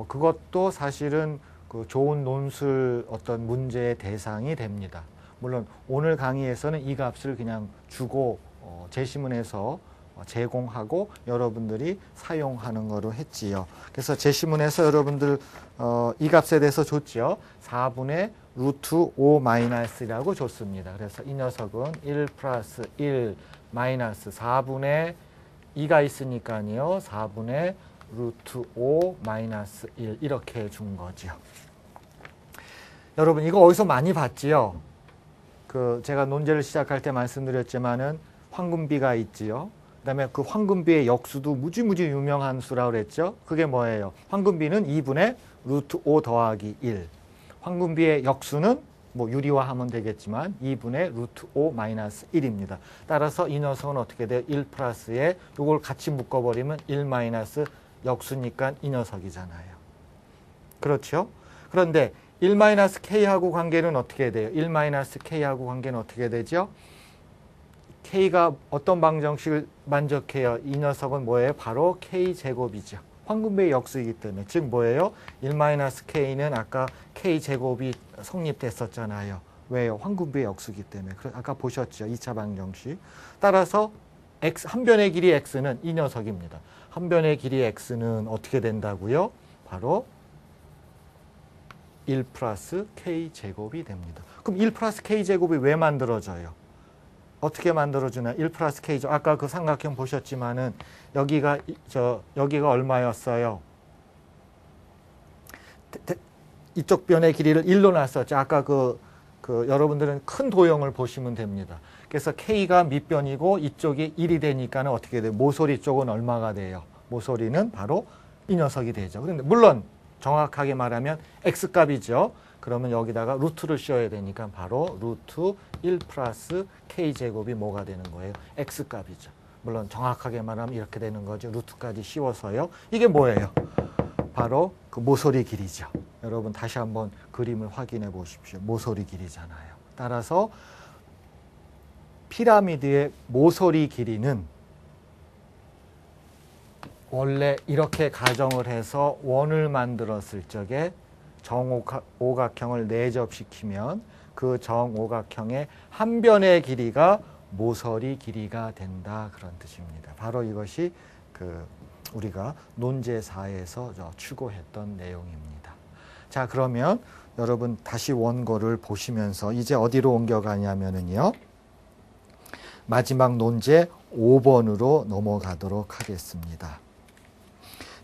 그것도 사실은 그 좋은 논술 어떤 문제의 대상이 됩니다. 물론 오늘 강의에서는 이 값을 그냥 주고 제시문에서 제공하고 여러분들이 사용하는 거로 했지요. 그래서 제시문에서 여러분들 이 값에 대해서 줬죠. 4분의 루트 5 마이너스라고 줬습니다. 그래서 이 녀석은 1 플러스 1 마이너스 4분의 2가 있으니까요. 4분의 루트 5 마이너스 1 이렇게 준 거죠. 여러분 이거 어디서 많이 봤지요? 제가 논제를 시작할 때 말씀드렸지만은 황금비가 있지요. 그다음에 그 황금비의 역수도 무지무지 유명한 수라고 그랬죠. 그게 뭐예요? 황금비는 2분의 루트 5 더하기 1. 황금비의 역수는 뭐 유리화하면 되겠지만 2분의 루트 5 마이너스 1입니다. 따라서 이 녀석은 어떻게 돼요? 1 플러스에 이걸 같이 묶어버리면 1 마이너스 역수니까 이 녀석이잖아요. 그렇죠? 그런데 1-K하고 관계는 어떻게 돼요? 1-K하고 관계는 어떻게 되죠? K가 어떤 방정식을 만족해요? 이 녀석은 뭐예요? 바로 K제곱이죠. 황금비의 역수이기 때문에. 즉 뭐예요? 1-K는 아까 K제곱이 성립됐었잖아요. 왜요? 황금비의 역수이기 때문에. 아까 보셨죠? 2차 방정식. 따라서 한 변의 길이 X는 이 녀석입니다. 한 변의 길이 X는 어떻게 된다고요? 바로 1 플러스 K제곱이 됩니다. 그럼 1 플러스 K제곱이 왜 만들어져요? 어떻게 만들어주나? 1 플러스 K제곱. 아까 그 삼각형 보셨지만은 여기가 얼마였어요? 이쪽 변의 길이를 1로 놨었죠. 아까 여러분들은 큰 도형을 보시면 됩니다. 그래서 K가 밑변이고 이쪽이 1이 되니까는 어떻게 돼요? 모서리 쪽은 얼마가 돼요? 모서리는 바로 이 녀석이 되죠. 그런데 물론 정확하게 말하면 X값이죠. 그러면 여기다가 루트를 씌워야 되니까 바로 루트 1 플러스 K제곱이 뭐가 되는 거예요? X값이죠. 물론 정확하게 말하면 이렇게 되는 거죠. 루트까지 씌워서요. 이게 뭐예요? 바로 그 모서리 길이죠. 여러분 다시 한번 그림을 확인해 보십시오. 모서리 길이잖아요. 따라서 피라미드의 모서리 길이는 원래 이렇게 가정을 해서 원을 만들었을 적에 정오각형을 내접시키면 그 정오각형의 한 변의 길이가 모서리 길이가 된다 그런 뜻입니다. 바로 이것이 우리가 논제4에서 추구했던 내용입니다. 자, 그러면 여러분 다시 원고를 보시면서 이제 어디로 옮겨가냐면요. 마지막 논제 5번으로 넘어가도록 하겠습니다.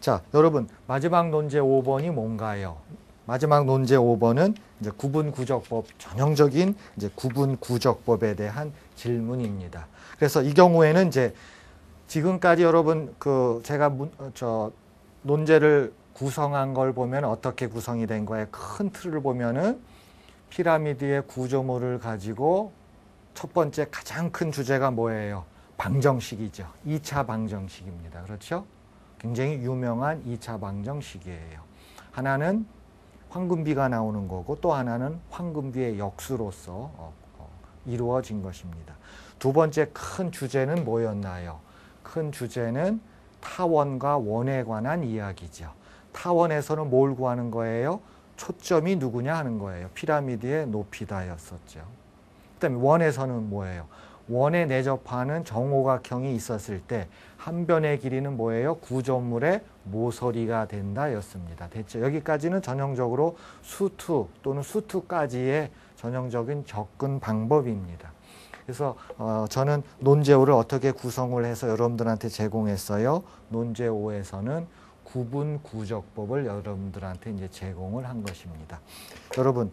자, 여러분 마지막 논제 5번이 뭔가요? 마지막 논제 5번은 이제 구분구적법, 전형적인 이제 구분구적법에 대한 질문입니다. 그래서 이 경우에는 이제 지금까지 여러분 제가 논제를 구성한 걸 보면 어떻게 구성이 된 거예요? 큰 틀을 보면은 피라미드의 구조물을 가지고 첫 번째 가장 큰 주제가 뭐예요? 방정식이죠. 2차 방정식입니다. 그렇죠? 굉장히 유명한 2차 방정식이에요. 하나는 황금비가 나오는 거고 또 하나는 황금비의 역수로서 이루어진 것입니다. 두 번째 큰 주제는 뭐였나요? 큰 주제는 타원과 원에 관한 이야기죠. 타원에서는 뭘 구하는 거예요? 초점이 누구냐 하는 거예요. 피라미드의 높이다였었죠. 그다음에 원에서는 뭐예요? 원에 내접하는 정오각형이 있었을 때 한 변의 길이는 뭐예요? 구조물의 모서리가 된다였습니다. 됐죠? 여기까지는 전형적으로 수투 또는 수투까지의 전형적인 접근 방법입니다. 그래서 저는 논제5를 어떻게 구성을 해서 여러분들한테 제공했어요. 논제5에서는 구분 구적법을 여러분들한테 이제 제공을 한 것입니다. 여러분,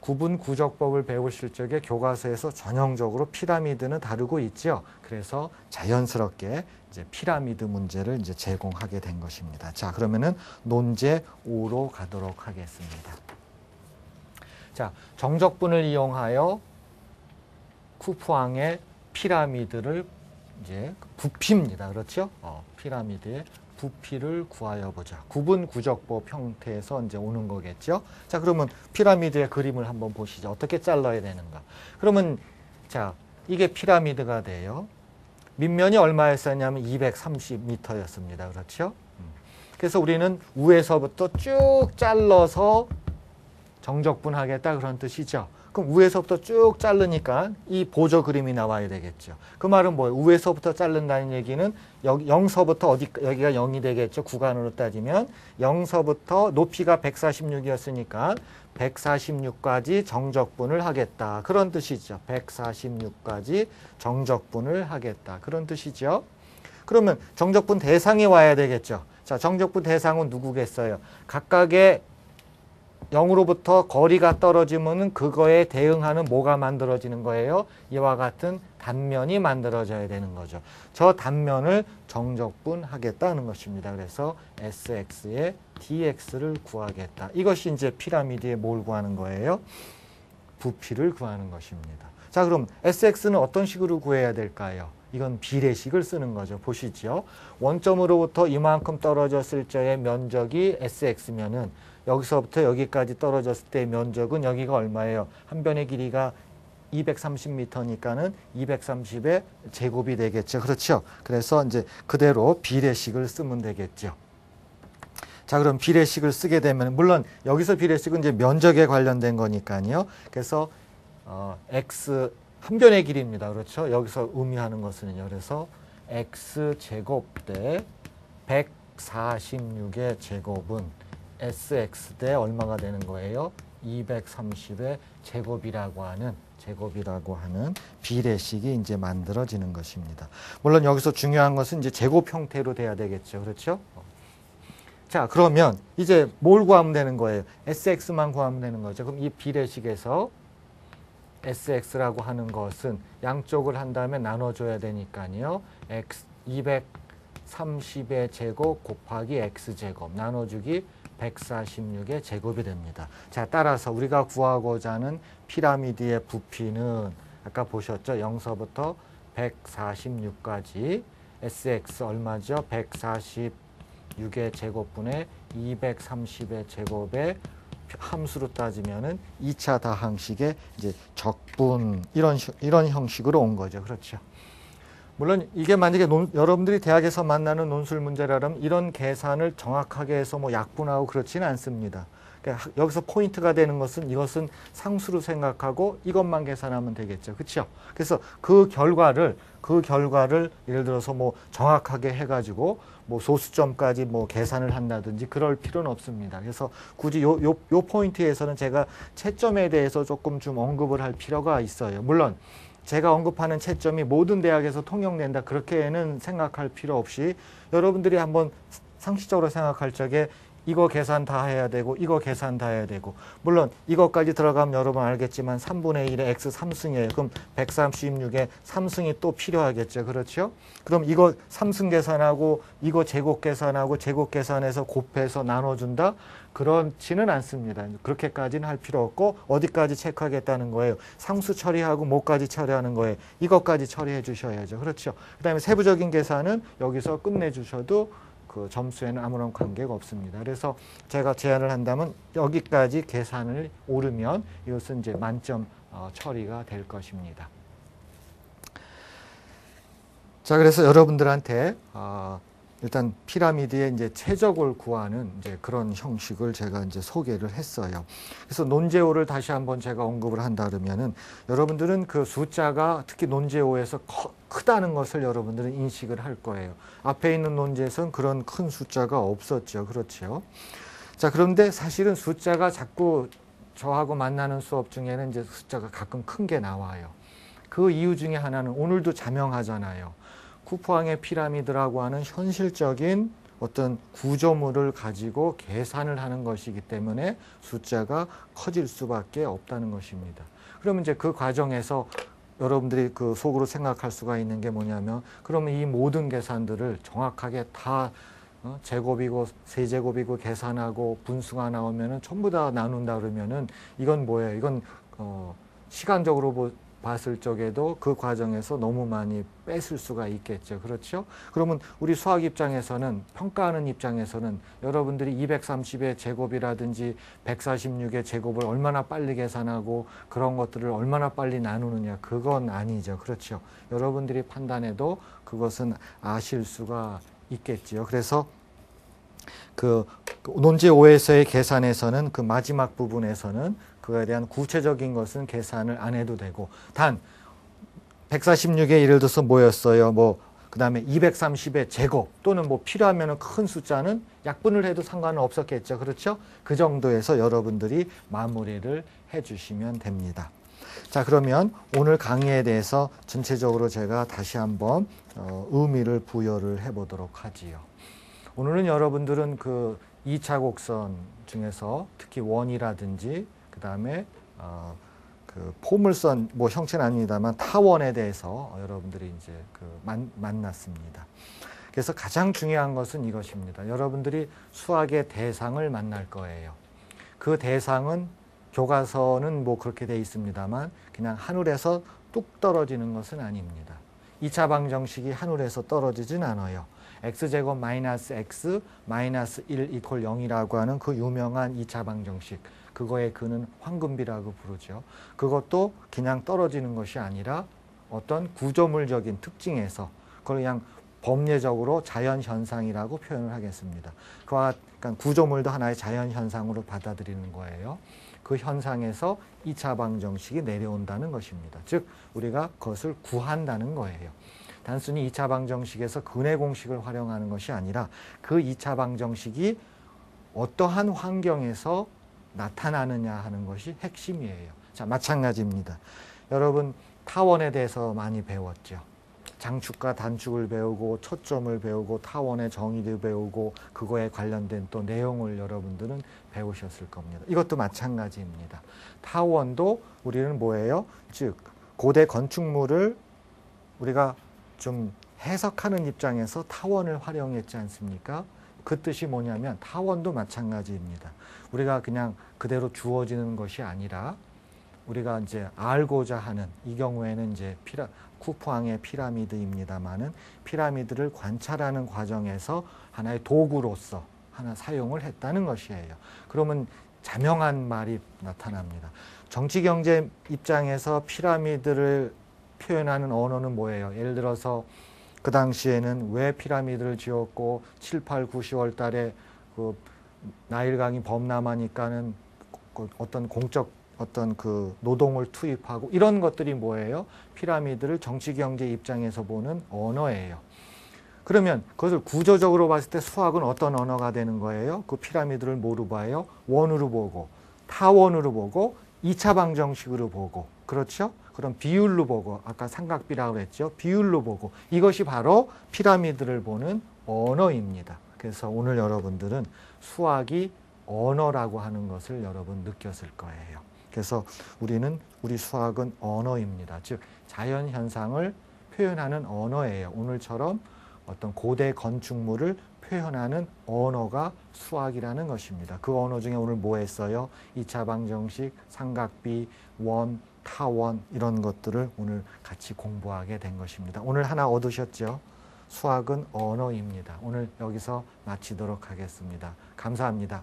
구분 구적법을 배우실 적에 교과서에서 전형적으로 피라미드는 다루고 있죠. 그래서 자연스럽게 이제 피라미드 문제를 이제 제공하게 된 것입니다. 자, 그러면은 논제 5로 가도록 하겠습니다. 자, 정적분을 이용하여 쿠프왕의 피라미드를 이제 부피입니다. 그렇죠? 피라미드의 부피를 구하여 보자. 구분 구적법 형태에서 이제 오는 거겠죠. 자, 그러면 피라미드의 그림을 한번 보시죠. 어떻게 잘라야 되는가. 그러면 자, 이게 피라미드가 돼요. 밑면이 얼마였었냐면 230m였습니다. 그렇죠? 그래서 우리는 위에서부터 쭉 잘라서 정적분하겠다 그런 뜻이죠. 그럼 위에서부터 쭉 자르니까 이 보조 그림이 나와야 되겠죠. 그 말은 뭐예요? 위에서부터 자른다는 얘기는 여기 0서부터 여기가 0이 되겠죠. 구간으로 따지면 0서부터 높이가 146이었으니까 146까지 정적분을 하겠다. 그런 뜻이죠. 146까지 정적분을 하겠다. 그런 뜻이죠. 그러면 정적분 대상이 와야 되겠죠. 자, 정적분 대상은 누구겠어요? 각각의 0으로부터 거리가 떨어지면 그거에 대응하는 뭐가 만들어지는 거예요? 이와 같은 단면이 만들어져야 되는 거죠. 저 단면을 정적분하겠다는 것입니다. 그래서 SX의 DX를 구하겠다. 이것이 이제 피라미드에 뭘 구하는 거예요? 부피를 구하는 것입니다. 자, 그럼 SX는 어떤 식으로 구해야 될까요? 이건 비례식을 쓰는 거죠. 보시죠. 원점으로부터 이만큼 떨어졌을 적의 면적이 SX면은 여기서부터 여기까지 떨어졌을 때 면적은 여기가 얼마예요? 한 변의 길이가 230m니까는 230의 제곱이 되겠죠. 그렇죠? 그래서 이제 그대로 비례식을 쓰면 되겠죠. 자, 그럼 비례식을 쓰게 되면 물론 여기서 비례식은 이제 면적에 관련된 거니까요. 그래서 x 한 변의 길이입니다. 그렇죠? 여기서 의미하는 것은요. 그래서 x 제곱 대 146의 제곱은 SX 대 얼마가 되는 거예요? 230의 제곱이라고 하는 비례식이 이제 만들어지는 것입니다. 물론 여기서 중요한 것은 이제 제곱 형태로 돼야 되겠죠. 그렇죠? 자, 그러면 이제 뭘 구하면 되는 거예요? SX만 구하면 되는 거죠. 그럼 이 비례식에서 SX라고 하는 것은 양쪽을 한 다음에 나눠줘야 되니까요. X 230의 제곱 곱하기 X제곱 나눠주기 146의 제곱이 됩니다. 자, 따라서 우리가 구하고자 하는 피라미드의 부피는 아까 보셨죠? 0서부터 146까지 SX 얼마죠? 146의 제곱분의 230의 제곱에 함수로 따지면은 2차 다항식의 이제 적분 이런 형식으로 온 거죠. 그렇죠? 물론 이게 만약에 여러분들이 대학에서 만나는 논술 문제라면 이런 계산을 정확하게 해서 뭐 약분하고 그렇지는 않습니다. 그러니까 여기서 포인트가 되는 것은 이것은 상수로 생각하고 이것만 계산하면 되겠죠. 그렇죠? 그래서 그 결과를 예를 들어서 뭐 정확하게 해가지고 뭐 소수점까지 뭐 계산을 한다든지 그럴 필요는 없습니다. 그래서 굳이 요 포인트에서는 제가 채점에 대해서 조금 좀 언급을 할 필요가 있어요. 물론 제가 언급하는 채점이 모든 대학에서 통용된다 그렇게는 생각할 필요 없이 여러분들이 한번 상식적으로 생각할 적에 이거 계산 다 해야 되고 이거 계산 다 해야 되고 물론 이것까지 들어가면 여러분 알겠지만 3분의 1의 x 3승이에요. 그럼 136에 3승이 또 필요하겠죠. 그렇죠? 그럼 이거 3승 계산하고 이거 제곱 계산하고 제곱 계산해서 곱해서 나눠준다? 그렇지는 않습니다. 그렇게까지는 할 필요 없고 어디까지 체크하겠다는 거예요. 상수 처리하고 뭐까지 처리하는 거예요. 이것까지 처리해 주셔야죠. 그렇죠? 그 다음에 세부적인 계산은 여기서 끝내주셔도 그 점수에는 아무런 관계가 없습니다. 그래서 제가 제안을 한다면 여기까지 계산을 오르면 이것은 이제 만점 처리가 될 것입니다. 자, 그래서 여러분들한테 일단 피라미드의 이제 최적을 구하는 이제 그런 형식을 제가 이제 소개를 했어요. 그래서 논제5를 다시 한번 제가 언급을 한다 그러면은 여러분들은 그 숫자가 특히 논제5에서 크다는 것을 여러분들은 인식을 할 거예요. 앞에 있는 논제에서는 그런 큰 숫자가 없었죠. 그렇죠. 자, 그런데 사실은 숫자가 자꾸 저하고 만나는 수업 중에는 이제 숫자가 가끔 큰 게 나와요. 그 이유 중에 하나는 오늘도 자명하잖아요. 쿠프왕의 피라미드라고 하는 현실적인 어떤 구조물을 가지고 계산을 하는 것이기 때문에 숫자가 커질 수밖에 없다는 것입니다. 그러면 이제 그 과정에서 여러분들이 그 속으로 생각할 수가 있는 게 뭐냐면, 그러면 이 모든 계산들을 정확하게 다 제곱이고 세제곱이고 계산하고 분수가 나오면은 전부 다 나눈다 그러면은 이건 뭐예요? 이건 시간적으로 봤을 적에도 그 과정에서 너무 많이 뺏을 수가 있겠죠. 그렇죠? 그러면 우리 수학 입장에서는, 평가하는 입장에서는 여러분들이 230의 제곱이라든지 146의 제곱을 얼마나 빨리 계산하고 그런 것들을 얼마나 빨리 나누느냐, 그건 아니죠. 그렇죠? 여러분들이 판단해도 그것은 아실 수가 있겠지요. 그래서 그 논제 5에서의 계산에서는 그 마지막 부분에서는 그거에 대한 구체적인 것은 계산을 안 해도 되고, 단 146의 예를 들어서 뭐였어요? 그 다음에 230의 제곱 또는 필요하면 큰 숫자는 약분을 해도 상관은 없었겠죠. 그렇죠? 그 정도에서 여러분들이 마무리를 해 주시면 됩니다. 자, 그러면 오늘 강의에 대해서 전체적으로 제가 다시 한번 의미를 부여를 해 보도록 하지요. 오늘은 여러분들은 그 2차 곡선 중에서 특히 원이라든지 그 다음에 그 포물선, 형체는 아닙니다만 타원에 대해서 여러분들이 이제 만났습니다. 그래서 가장 중요한 것은 이것입니다. 여러분들이 수학의 대상을 만날 거예요. 그 대상은 교과서는 그렇게 돼 있습니다만 그냥 하늘에서 뚝 떨어지는 것은 아닙니다. 2차 방정식이 하늘에서 떨어지진 않아요. x제곱 마이너스 x 마이너스 1 이퀄 0이라고 하는 그 유명한 2차 방정식, 그거의 근은 황금비라고 부르죠. 그것도 그냥 떨어지는 것이 아니라 어떤 구조물적인 특징에서 그걸 그냥 법례적으로 자연현상이라고 표현을 하겠습니다. 그러니까 구조물도 하나의 자연현상으로 받아들이는 거예요. 그 현상에서 2차 방정식이 내려온다는 것입니다. 즉 우리가 그것을 구한다는 거예요. 단순히 2차 방정식에서 근의 공식을 활용하는 것이 아니라 그 2차 방정식이 어떠한 환경에서 나타나느냐 하는 것이 핵심이에요. 자, 마찬가지입니다. 여러분 타원에 대해서 많이 배웠죠. 장축과 단축을 배우고 초점을 배우고 타원의 정의를 배우고 그거에 관련된 또 내용을 여러분들은 배우셨을 겁니다. 이것도 마찬가지입니다. 타원도 우리는 뭐예요? 즉 고대 건축물을 우리가 좀 해석하는 입장에서 타원을 활용했지 않습니까? 그 뜻이 뭐냐면 타원도 마찬가지입니다. 우리가 그냥 그대로 주어지는 것이 아니라 우리가 이제 알고자 하는, 이 경우에는 이제 쿠프왕의 피라미드입니다만은 피라미드를 관찰하는 과정에서 하나의 도구로서 하나 사용을 했다는 것이에요. 그러면 자명한 말이 나타납니다. 정치 경제 입장에서 피라미드를 표현하는 언어는 뭐예요? 예를 들어서 그 당시에는 왜 피라미드를 지었고 7, 8, 9, 10월 달에 그 나일강이 범람하니까는 어떤 공적 어떤 그 노동을 투입하고 이런 것들이 뭐예요? 피라미드를 정치 경제 입장에서 보는 언어예요. 그러면 그것을 구조적으로 봤을 때 수학은 어떤 언어가 되는 거예요? 그 피라미드를 뭐로 봐요? 원으로 보고 타원으로 보고 2차 방정식으로 보고, 그렇죠? 그럼 비율로 보고, 아까 삼각비라고 했죠? 비율로 보고, 이것이 바로 피라미드를 보는 언어입니다. 그래서 오늘 여러분들은 수학이 언어라고 하는 것을 여러분 느꼈을 거예요. 그래서 우리 수학은 언어입니다. 즉 자연현상을 표현하는 언어예요. 오늘처럼 어떤 고대 건축물을 표현하는 언어가 수학이라는 것입니다. 그 언어 중에 오늘 뭐 했어요? 2차 방정식, 삼각비, 원, 타원 이런 것들을 오늘 같이 공부하게 된 것입니다. 오늘 하나 얻으셨죠? 수학은 언어입니다. 오늘 여기서 마치도록 하겠습니다. 감사합니다.